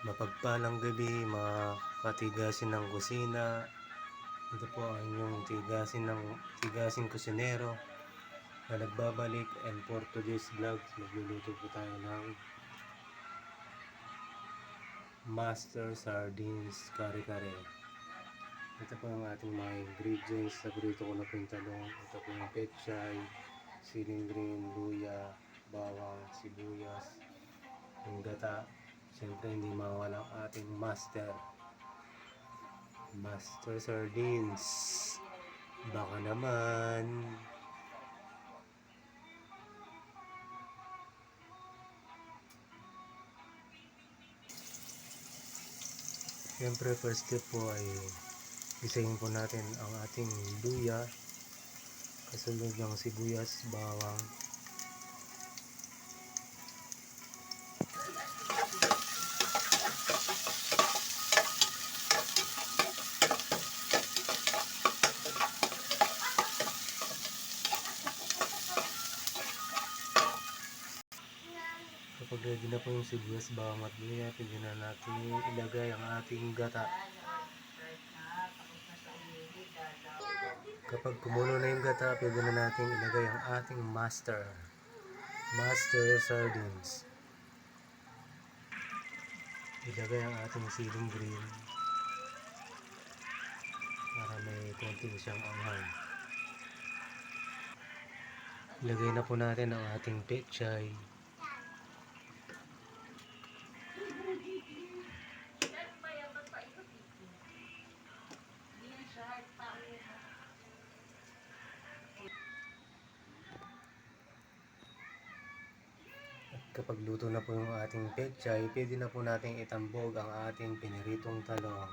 Mapagpalang gabi mga katigasin ng kusina. Ito po ang inyong tigasing kusinero na nagbabalik, and for today's vlog, magluluto po tayo ng master sardines kare-kare. Ito po ang ating mga ingredients. Nagrito ko na po yung talong. Ito po yung pechay, siling green, luya, bawang, sibuyas, yung gata. Siyempre hindi mawala ang ating master sardines. Baka naman. Siyempre first step po ay isahin po natin ang ating luya, kasunod ng sibuyas, bawang. Kapag ready na po yung sibuyas, bawang at luya, pwede na natin ilagay ang ating gata. Kapag kumulo na yung gata, pwede na natin ilagay ang ating master sardines. Ilagay ang ating siling green para may konting siyang anghang. Ilagay na po natin ang ating pechay. Kapag luto na po yung ating pechay, pwede na po natin itambog ang ating piniritong talong.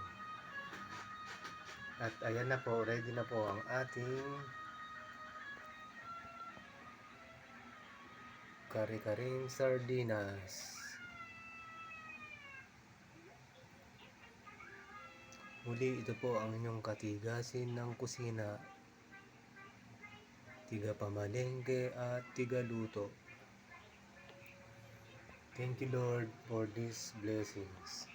At ayan na po, ready na po ang ating kare-karing sardinas. Muli, ito po ang inyong katigasin ng kusina, tiga pamalengke at tiga luto. Thank you Lord for these blessings.